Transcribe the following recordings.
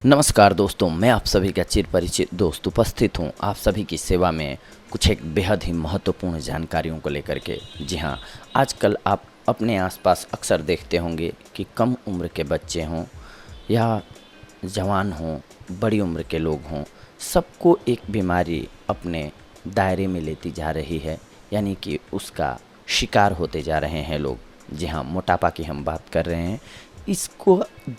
नमस्कार दोस्तों, मैं आप सभी का चिर परिचित दोस्त उपस्थित हूं आप सभी की सेवा में कुछ एक बेहद ही महत्वपूर्ण जानकारियों को लेकर के। जी हां, आजकल आप अपने आसपास अक्सर देखते होंगे कि कम उम्र के बच्चे हों या जवान हों, बड़ी उम्र के लोग हों, सबको एक बीमारी अपने दायरे में लेती जा रही है, यानी कि उसका शिकार होते जा रहे हैं लोग। जी हाँ, मोटापा की हम बात कर रहे हैं। इसको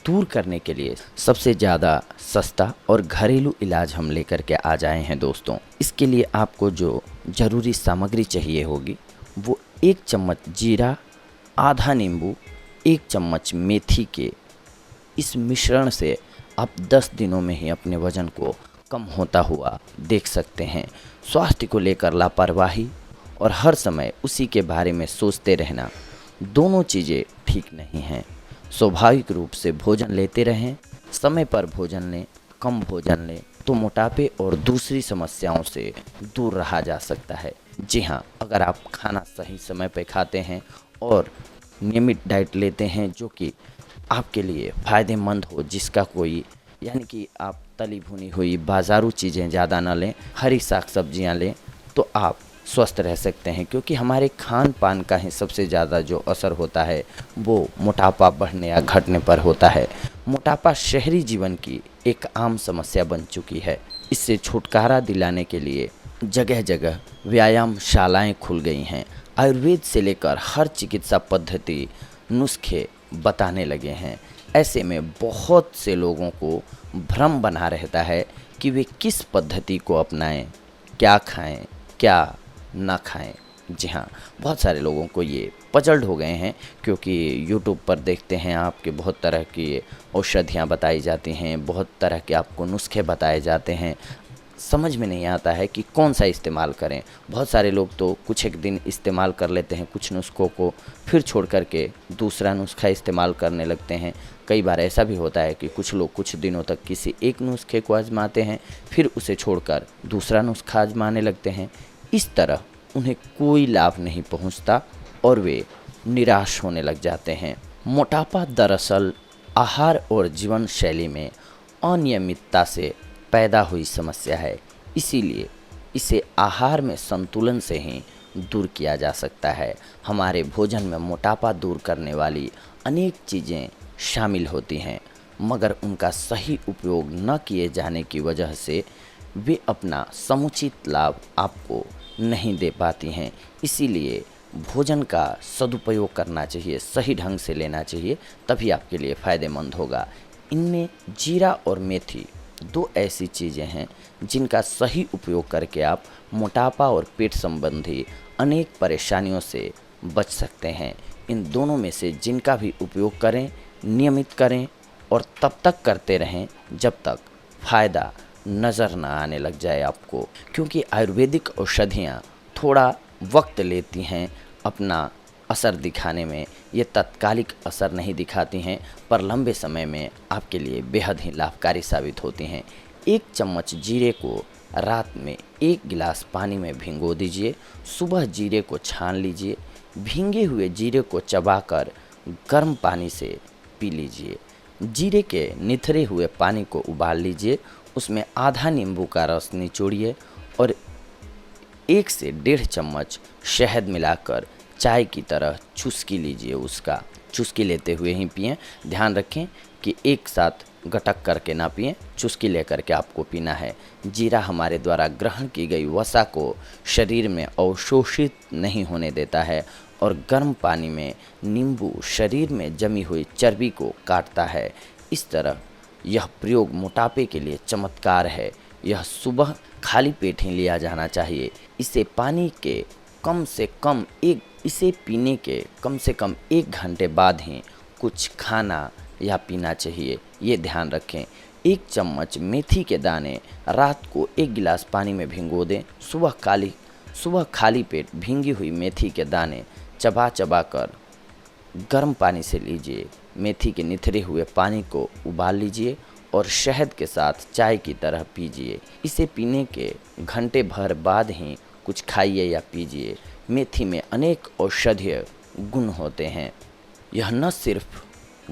दूर करने के लिए सबसे ज़्यादा सस्ता और घरेलू इलाज हम लेकर के आ जाए हैं दोस्तों। इसके लिए आपको जो ज़रूरी सामग्री चाहिए होगी वो 1 चम्मच जीरा, आधा नींबू, 1 चम्मच मेथी के इस मिश्रण से आप 10 दिनों में ही अपने वज़न को कम होता हुआ देख सकते हैं। स्वास्थ्य को लेकर लापरवाही और हर समय उसी के बारे में सोचते रहना, दोनों चीज़ें ठीक नहीं हैं। स्वाभाविक रूप से भोजन लेते रहें, समय पर भोजन लें, कम भोजन लें, तो मोटापे और दूसरी समस्याओं से दूर रहा जा सकता है। जी हाँ, अगर आप खाना सही समय पे खाते हैं और नियमित डाइट लेते हैं जो कि आपके लिए फ़ायदेमंद हो, जिसका कोई यानी कि आप तली भुनी हुई बाज़ारू चीज़ें ज़्यादा ना लें, हरी साग सब्जियाँ लें, तो आप स्वस्थ रह सकते हैं। क्योंकि हमारे खान पान का ही सबसे ज़्यादा जो असर होता है वो मोटापा बढ़ने या घटने पर होता है। मोटापा शहरी जीवन की एक आम समस्या बन चुकी है। इससे छुटकारा दिलाने के लिए जगह जगह व्यायामशालाएं खुल गई हैं। आयुर्वेद से लेकर हर चिकित्सा पद्धति, नुस्खे बताने लगे हैं। ऐसे में बहुत से लोगों को भ्रम बना रहता है कि वे किस पद्धति को अपनाएं, क्या खाएं, क्या ना खाएं। जी हाँ, बहुत सारे लोगों को ये पजल्ड हो गए हैं, क्योंकि यूट्यूब पर देखते हैं आपके बहुत तरह की औषधियाँ बताई जाती हैं, बहुत तरह के आपको नुस्खे बताए जाते हैं। समझ में नहीं आता है कि कौन सा इस्तेमाल करें। बहुत सारे लोग तो कुछ एक दिन इस्तेमाल कर लेते हैं कुछ नुस्खों को, फिर छोड़ कर के दूसरा नुस्खा इस्तेमाल करने लगते हैं। कई बार ऐसा भी होता है कि कुछ लोग कुछ दिनों तक किसी एक नुस्खे को आजमाते हैं, फिर उसे छोड़कर दूसरा नुस्खा आजमाने लगते हैं। इस तरह उन्हें कोई लाभ नहीं पहुंचता और वे निराश होने लग जाते हैं। मोटापा दरअसल आहार और जीवन शैली में अनियमितता से पैदा हुई समस्या है। इसीलिए इसे आहार में संतुलन से ही दूर किया जा सकता है। हमारे भोजन में मोटापा दूर करने वाली अनेक चीज़ें शामिल होती हैं, मगर उनका सही उपयोग न किए जाने की वजह से वे अपना समुचित लाभ आपको नहीं दे पाती हैं। इसीलिए भोजन का सदुपयोग करना चाहिए, सही ढंग से लेना चाहिए, तभी आपके लिए फ़ायदेमंद होगा। इनमें जीरा और मेथी 2 ऐसी चीज़ें हैं जिनका सही उपयोग करके आप मोटापा और पेट संबंधी अनेक परेशानियों से बच सकते हैं। इन दोनों में से जिनका भी उपयोग करें, नियमित करें और तब तक करते रहें जब तक फ़ायदा नज़र ना आने लग जाए आपको। क्योंकि आयुर्वेदिक औषधियाँ थोड़ा वक्त लेती हैं अपना असर दिखाने में। ये तात्कालिक असर नहीं दिखाती हैं, पर लंबे समय में आपके लिए बेहद ही लाभकारी साबित होती हैं। 1 चम्मच जीरे को रात में 1 गिलास पानी में भिगो दीजिए। सुबह जीरे को छान लीजिए। भीगे हुए जीरे को चबाकर गर्म पानी से पी लीजिए। जीरे के निथरे हुए पानी को उबाल लीजिए। उसमें आधा नींबू का रस निचोड़िए और 1 से 1.5 चम्मच शहद मिलाकर चाय की तरह चुस्की लीजिए। उसका चुस्की लेते हुए ही पिएं। ध्यान रखें कि एक साथ गटक करके ना पिएं, चुस्की लेकर के आपको पीना है। जीरा हमारे द्वारा ग्रहण की गई वसा को शरीर में अवशोषित नहीं होने देता है और गर्म पानी में नींबू शरीर में जमी हुई चर्बी को काटता है। इस तरह यह प्रयोग मोटापे के लिए चमत्कार है। यह सुबह खाली पेट ही लिया जाना चाहिए। इसे पीने के कम से कम 1 घंटे बाद ही कुछ खाना या पीना चाहिए। ये ध्यान रखें। 1 चम्मच मेथी के दाने रात को 1 गिलास पानी में भिगो दें। सुबह खाली पेट भीगी हुई मेथी के दाने चबा चबा कर गर्म पानी से लीजिए। मेथी के निथरे हुए पानी को उबाल लीजिए और शहद के साथ चाय की तरह पीजिए। इसे पीने के घंटे भर बाद ही कुछ खाइए या पीजिए। मेथी में अनेक औषधीय गुण होते हैं। यह न सिर्फ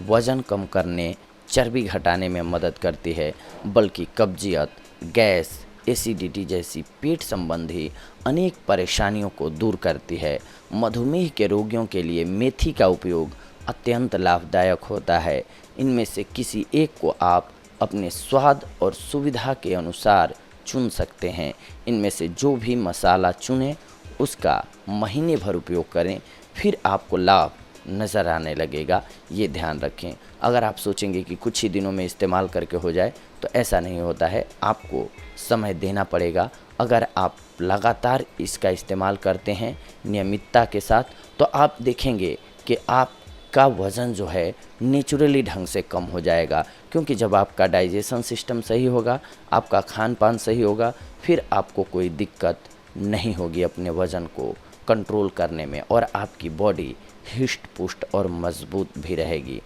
वज़न कम करने चर्बी घटाने में मदद करती है, बल्कि कब्जियत, गैस, एसिडिटी जैसी पेट संबंधी अनेक परेशानियों को दूर करती है। मधुमेह के रोगियों के लिए मेथी का उपयोग अत्यंत लाभदायक होता है। इनमें से किसी एक को आप अपने स्वाद और सुविधा के अनुसार चुन सकते हैं। इनमें से जो भी मसाला चुनें उसका महीने भर उपयोग करें, फिर आपको लाभ नज़र आने लगेगा। ये ध्यान रखें। अगर आप सोचेंगे कि कुछ ही दिनों में इस्तेमाल करके हो जाए, तो ऐसा नहीं होता है, आपको समय देना पड़ेगा। अगर आप लगातार इसका इस्तेमाल करते हैं नियमितता के साथ, तो आप देखेंगे कि आपका वज़न जो है नेचुरली ढंग से कम हो जाएगा। क्योंकि जब आपका डाइजेशन सिस्टम सही होगा, आपका खान पान सही होगा, फिर आपको कोई दिक्कत नहीं होगी अपने वज़न को कंट्रोल करने में, और आपकी बॉडी हिष्ट पुष्ट और मजबूत भी रहेगी।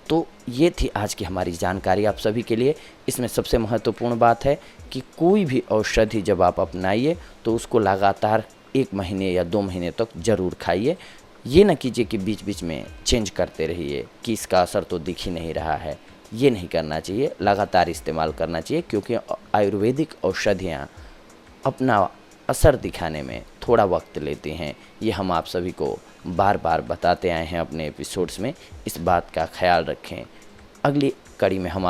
तो ये थी आज की हमारी जानकारी आप सभी के लिए। इसमें सबसे महत्वपूर्ण बात है कि कोई भी औषधि जब आप अपनाइए तो उसको लगातार 1 महीने या 2 महीने तक ज़रूर खाइए। ये ना कीजिए कि बीच बीच में चेंज करते रहिए कि इसका असर तो दिख ही नहीं रहा है। ये नहीं करना चाहिए, लगातार इस्तेमाल करना चाहिए, क्योंकि आयुर्वेदिक औषधियाँ अपना असर दिखाने में थोड़ा वक्त लेती हैं। ये हम आप सभी को बार बार बताते आए हैं अपने एपिसोड्स में। इस बात का ख्याल रखें। अगली कड़ी में हम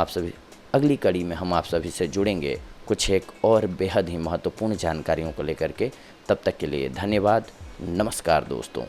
आप सभी से जुड़ेंगे कुछ एक और बेहद ही महत्वपूर्ण जानकारियों को लेकर के। तब तक के लिए धन्यवाद। नमस्कार दोस्तों।